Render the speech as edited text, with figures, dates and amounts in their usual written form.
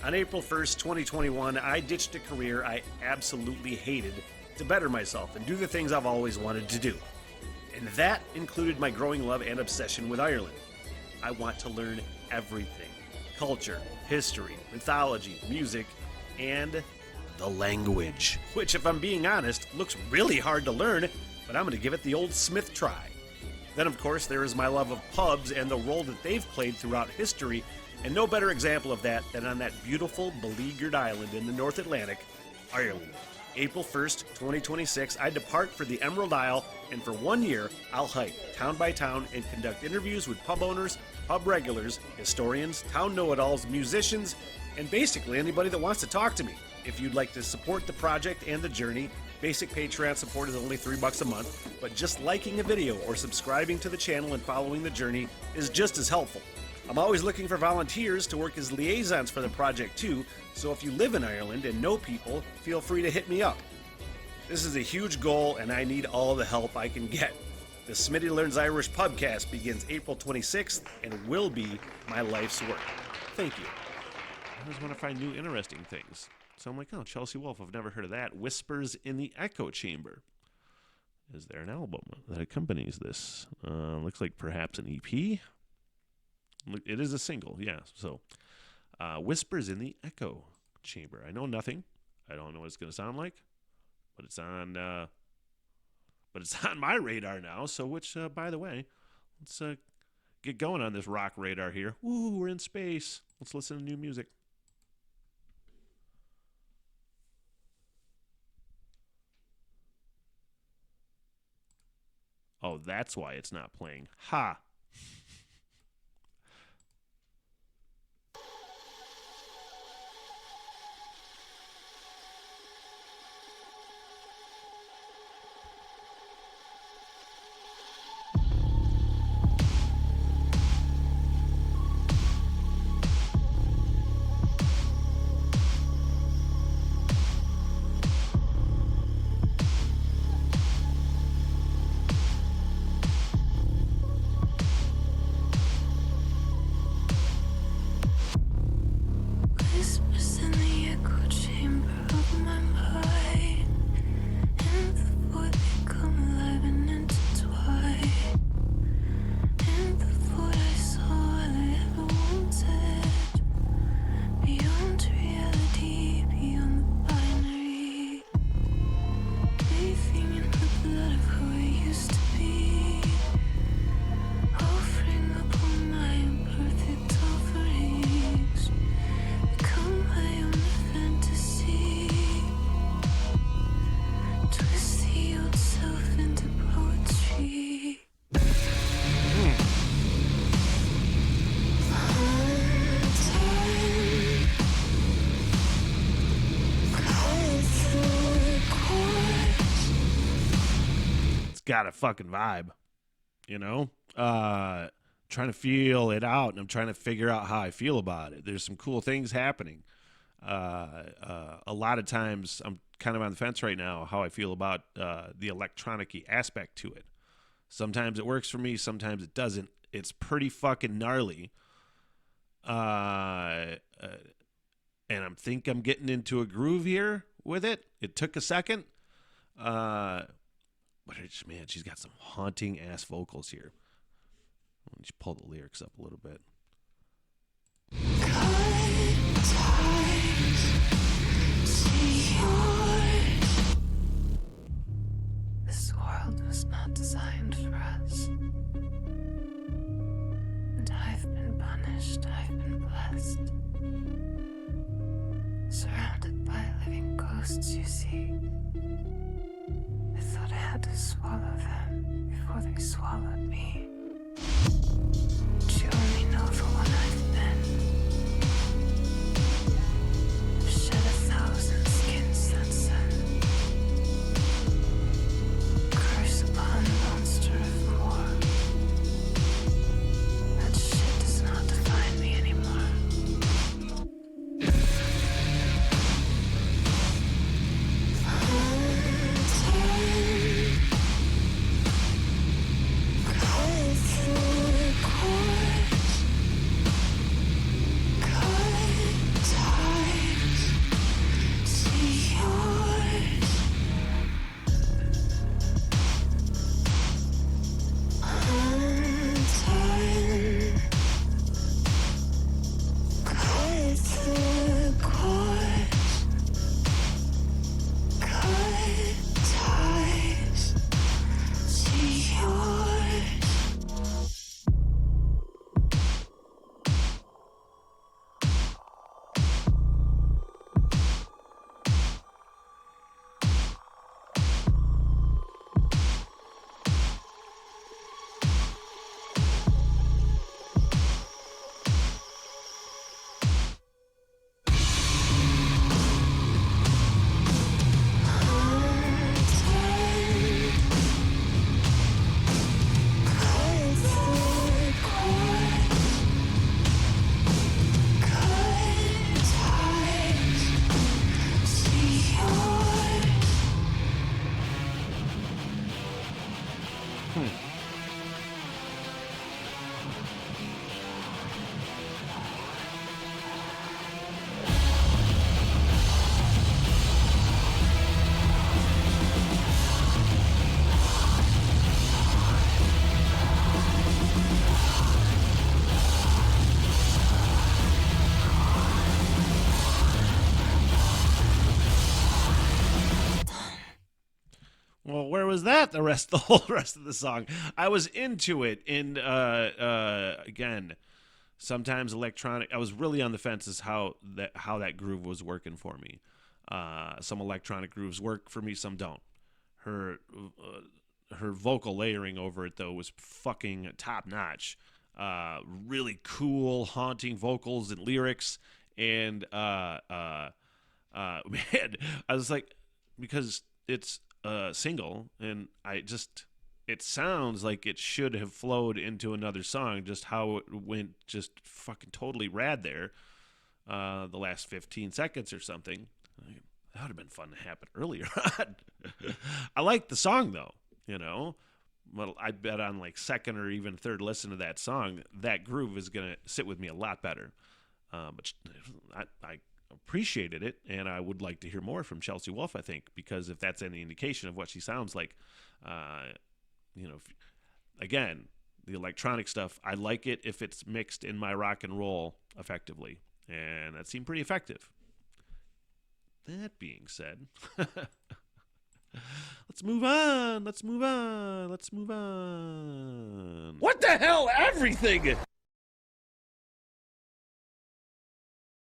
On April 1st, 2021, I ditched a career I absolutely hated to better myself and do the things I've always wanted to do. And that included my growing love and obsession with Ireland. I want to learn everything: culture, history, mythology, music, and the language. Which, if I'm being honest, looks really hard to learn, but I'm going to give it the old Smith try. Then, of course, there is my love of pubs and the role that they've played throughout history, and no better example of that than on that beautiful, beleaguered island in the North Atlantic, Ireland. April 1st, 2026, I depart for the Emerald Isle, and for 1 year, I'll hike town by town and conduct interviews with pub owners, pub regulars, historians, town know-it-alls, musicians, and basically anybody that wants to talk to me. If you'd like to support the project and the journey, basic Patreon support is only $3 a month, but just liking a video or subscribing to the channel and following the journey is just as helpful. I'm always looking for volunteers to work as liaisons for the project too, so if you live in Ireland and know people, feel free to hit me up. This is a huge goal and I need all the help I can get. The Smitty Learns Irish Pubcast begins April 26th and will be my life's work. Thank you. I always want to find new interesting things. So I'm like, oh, Chelsea Wolfe, I've never heard of that. Whispers in the Echo Chamber. Is there an album that accompanies this? Looks like perhaps an EP. It is a single, yeah. So, Whispers in the Echo Chamber. I know nothing. I don't know what it's going to sound like, but it's on. But it's on my radar now. So, which, by the way, let's get going on this rock radar here. Woo, we're in space. Let's listen to new music. Oh, that's why it's not playing. Ha! Got a fucking vibe, you know, trying to feel it out, and I'm trying to figure out how I feel about it. There's some cool things happening. A lot of times I'm kind of on the fence right now how I feel about the electronic-y aspect to it. Sometimes it works for me, sometimes it doesn't. It's pretty fucking gnarly. And I'm getting into a groove here with it. It took a second. But man, she's got some haunting ass vocals here. Let me just pull the lyrics up a little bit. This world was not designed for us. And I've been punished, I've been blessed. Surrounded by living ghosts, you see. I thought I had to swallow them before they swallowed me. But you only know the one I've been. I've shed 1,000 skins since then. Curse upon the monster of more. That shit does not define me anymore. was that the whole rest of the song. I was into it. And again, sometimes electronic. I was really on the fence as how that groove was working for me. Some electronic grooves work for me, some don't. Her vocal layering over it though was fucking top notch. Really cool, haunting vocals and lyrics. And man, I was like, because it's a single, and it sounds like it should have flowed into another song. Just how it went, just fucking totally rad there. The last 15 seconds or something. That would have been fun to happen earlier on. I like the song though, you know. Well, I bet on like second or even third listen to that song, that groove is gonna sit with me a lot better. But I appreciated it, and I would like to hear more from Chelsea Wolfe, I think, because if that's any indication of what she sounds like, again, the electronic stuff, I like it if it's mixed in my rock and roll effectively, and that seemed pretty effective. That being said, let's move on. What the hell? Everything!